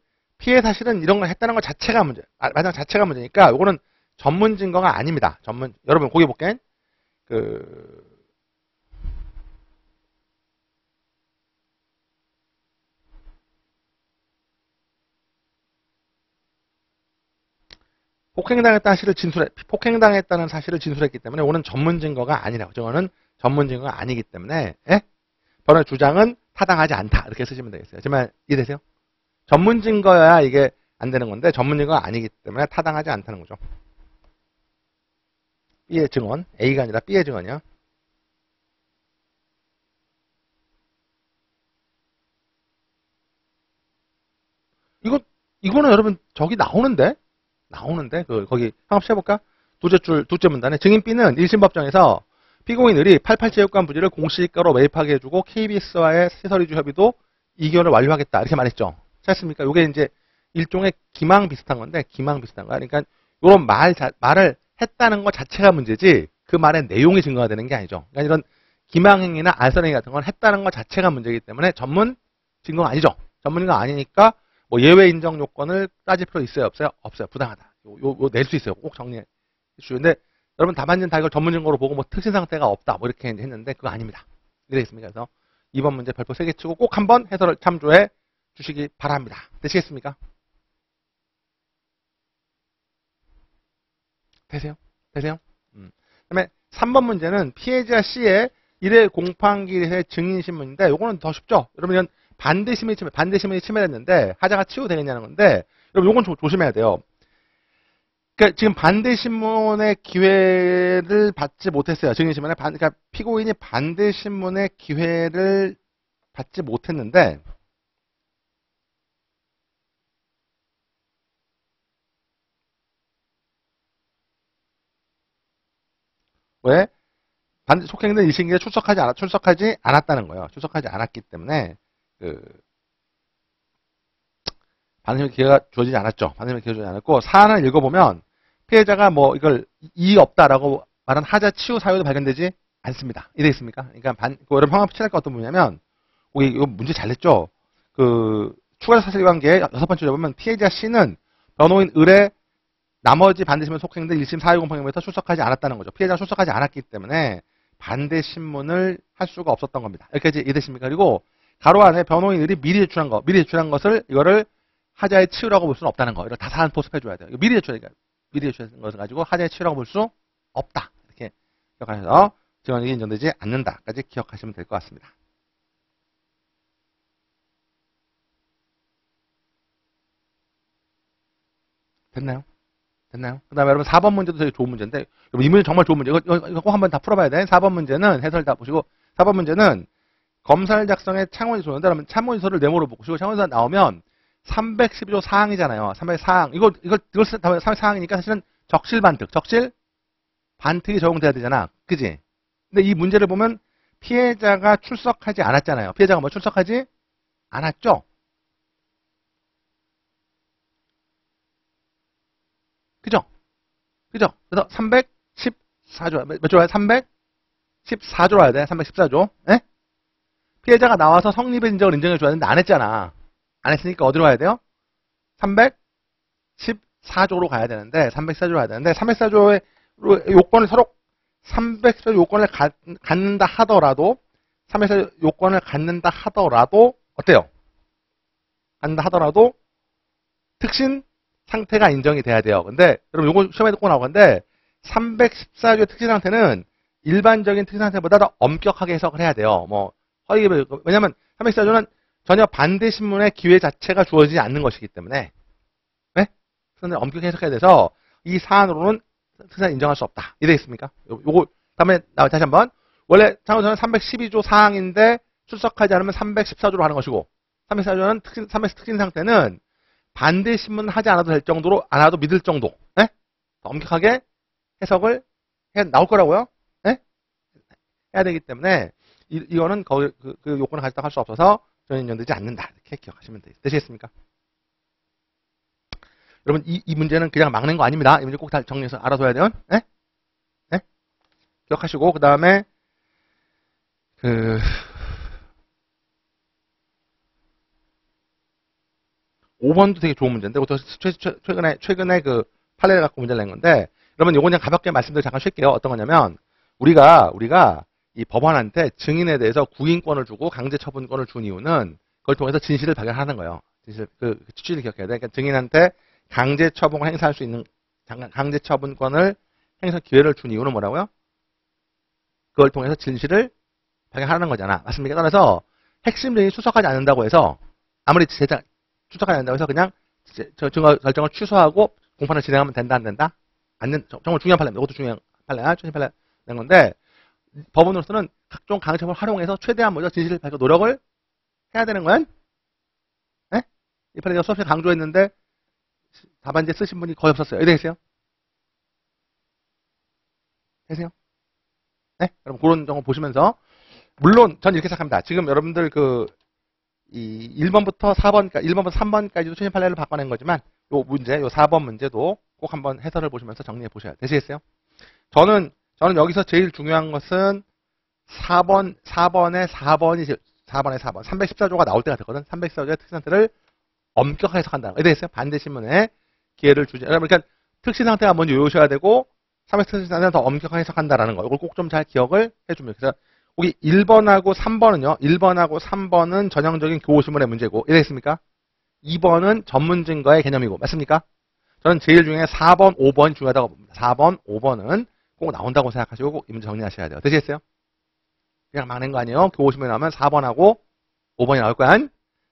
이런 걸 했다는 것 자체가 마장 자체가 문제니까 이거는 전문 증거가 아닙니다. 여러분 거기 볼게. 폭행당했다는 사실을 진술했기 때문에 이거는 전문 증거가 아니라고. 저거는 전문 증거가 아니기 때문에, 예? 변호의 주장은 타당하지 않다. 이렇게 쓰시면 되겠어요. 하지만 이해되세요? 전문 증거여야 이게 안 되는 건데 전문 증거가 아니기 때문에 타당하지 않다는 거죠. B의 증언, A가 아니라 B의 증언이요. 이거는 여러분 저기 나오는데 거기 한번 해볼까? 둘째 문단에 증인 B는 1심 법정에서 피고인 을이 88체육관 부지를 공시가로 매입하게 해주고 KBS와의 시설이주 협의도 이견을 완료하겠다 이렇게 말했죠. 잘했습니까? 이게 이제 일종의 기망 비슷한 건데 기망 비슷한 거. 그러니까 이런 말을 했다는 것 자체가 문제지 그 말의 내용이 증거가 되는 게 아니죠. 그러니까 이런 기망행위나 알선행위 같은 건 했다는 것 자체가 문제이기 때문에 전문 증거가 아니죠. 전문 증거가 아니니까 뭐 예외 인정 요건을 따질 필요 있어요? 없어요? 없어요. 부당하다. 요 낼 수 있어요. 꼭 정리해 주시는데 여러분 답안지는 다 이걸 전문 증거로 보고 뭐 특신 상태가 없다 뭐 이렇게 했는데 그거 아닙니다. 이래있습니다. 그래서 이번 문제 별표 3개 치고 꼭 한번 해설을 참조해 주시기 바랍니다. 되시겠습니까? 되세요? 그다음에 3번 문제는 피해자 C의 1회 공판기일의 증인신문인데 요거는 더 쉽죠? 여러분 이건 반대심이 침해됐는데 하자가 치유되겠냐는 건데 여러분 요건 조심해야 돼요. 그러니까 지금 반대신문의 기회를 받지 못했어요. 증인신문에 그러니까 피고인이 반대신문의 기회를 받지 못했는데 왜? 속행된 1심기에 출석하지 않았다는 거예요. 출석하지 않았기 때문에 반대심의 기회가 주어지지 않았죠. 반대심의 기회가 주어지지 않았고 사안을 읽어보면 피해자가 뭐 이걸 이의 없다라고 말한 하자 치유 사유도 발견되지 않습니다. 이래 있습니까? 그러니까 여러분 평합 친할까 어떤 분이냐면 이거 문제 잘 냈죠. 추가 사실관계의 6번째 보면 피해자 C는 변호인 을의 나머지 반대신문 속행된 1심 사유공판에서 출석하지 않았다는 거죠. 피해자가 출석하지 않았기 때문에 반대신문을 할 수가 없었던 겁니다. 여기까지 이해되십니까? 그리고 가로 안에 변호인 을이 미리 제출한 것을 이거를 하자의 치유라고 볼 수는 없다는 거. 이걸 다 사안 포섭해줘야 돼요. 미리 제출한 것을 가지고 하자의 치유라고 볼 수 없다. 이렇게 기억하셔서 증언이 인정되지 않는다까지 기억하시면 될 것 같습니다. 됐나요? 그 다음에 여러분 4번 문제도 되게 좋은 문제인데 이 문제 정말 좋은 문제. 이거 꼭 한번 다 풀어봐야 돼. 4번 문제는 해설 다 보시고 4번 문제는 검찰 작성의 창원이소인데 그러면 창원이소를 네모로 보시고 창원이소 나오면 312조 사항이잖아요. 304항. 이걸 304항이니까 사실은 적실 반특이 적용돼야 되잖아. 그지? 근데 이 문제를 보면 피해자가 출석하지 않았잖아요. 피해자가 뭐 출석하지 않았죠? 그죠? 그래서 314조. 몇 조야? 314조로 해야 돼. 314조. 에? 피해자가 나와서 성립의 인정을 인정해줘야 되는데 안 했잖아. 안 했으니까 어디로 가야 돼요? 314조로 가야 되는데 314조의 요건을 서로 314조 요건을 갖는다 하더라도 314조 요건을 갖는다 하더라도 어때요? 갖는다 하더라도 특신 상태가 인정이 돼야 돼요. 근데 여러분 요거 시험에도 꼭 나오는데 314조의 특신 상태는 일반적인 특신 상태보다 더 엄격하게 해석을 해야 돼요. 뭐 왜냐면 314조는 전혀 반대 신문의 기회 자체가 주어지지 않는 것이기 때문에 네? 그런데 엄격하게 해석해야 돼서 이 사안으로는 특사를 인정할 수 없다. 이해되겠습니까? 요거 다음에 다시 한번 원래 창원서는 312조 사항인데 출석하지 않으면 314조로 하는 것이고 314조는 특신 상태는 반대 신문 하지 않아도 될 정도로 안 와도 믿을 정도 네? 엄격하게 해석을 나올 거라고요. 네? 해야 되기 때문에 이거는 거기 그 요건을 가지고 할 수 없어서 저는 인정되지 않는다. 이렇게 기억하시면 되시겠습니까? 여러분 이 문제는 그냥 막는 거 아닙니다. 이 문제 꼭 다 정리해서 알아둬야 돼요. 네? 네? 기억하시고 그 다음에 5번도 되게 좋은 문제인데 이것도 최근에 그 판례를 갖고 문제를 낸 건데 여러분 요거 그냥 가볍게 말씀드리고 잠깐 쉴게요. 어떤 거냐면 우리가 이 법원한테 증인에 대해서 구인권을 주고 강제 처분권을 준 이유는 그걸 통해서 진실을 발견하는 거예요. 진실, 그 취지를 기억해야 돼. 그러니까 증인한테 강제 처분을 행사할 수 있는 강제 처분권을 행사 기회를 준 이유는 뭐라고요? 그걸 통해서 진실을 발견하는 거잖아. 맞습니까? 따라서 핵심 증인이 출석하지 않는다고 해서 아무리 출석하지 않는다고 해서 그냥 증거 결정을 취소하고 공판을 진행하면 된다 안 된다? 정말 중요한 판례입니다. 이것도 중요한 판례야. 최신 판례 낸 건데 법원으로서는 각종 강제처분을 활용해서 최대한 먼저 진실을 밝혀 노력을 해야 되는 거야. 네? 이 판례가 수업에 강조했는데 답안지 쓰신 분이 거의 없었어요. 이해 되세요? 되세요? 네? 여러분 그런 정보 보시면서 물론 전 이렇게 생각합니다. 지금 여러분들 이 1번부터 4번까지 1번부터 3번까지도 최신 판례를 바꿔낸 거지만 요 문제, 요 4번 문제도 꼭 한번 해설을 보시면서 정리해 보셔야 되시겠어요? 저는 여기서 제일 중요한 것은 4번의 4번이 314조가 나올 때가 됐거든. 314조의 특수상태를 엄격하게 해석한다는 거. 이해됐어요? 반대 신문에 기회를 주지. 그러니까 특수상태가 먼저 외우셔야 되고 314조는 더 엄격하게 해석한다라는 거. 이걸 꼭 좀 잘 기억을 해주면. 그래서 여기 1번하고 3번은요. 1번하고 3번은 전형적인 교호신문의 문제고. 이해됐습니까? 2번은 전문 증거의 개념이고. 맞습니까? 저는 제일 중에 4번, 5번이 중요하다고 봅니다. 4번, 5번은 꼭 나온다고 생각하시고 꼭 이 문제 정리하셔야 돼요. 되시겠어요? 그냥 막 낸 거 아니에요. 교호신문에 나오면 4번하고 5번이 나올 거야.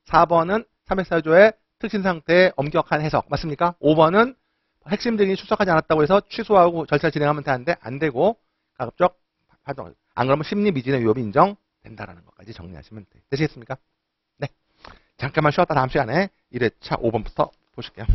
4번은 314조의 특신상태의 엄격한 해석. 맞습니까? 5번은 핵심 증인이 출석하지 않았다고 해서 취소하고 절차 진행하면 되는데 안 되고 가급적 활동. 안 그러면 심리 미진의 위협이 인정된다라는 것까지 정리하시면 되시겠습니까? 네. 잠깐만 쉬었다 다음 시간에 1회차 5번부터 보실게요.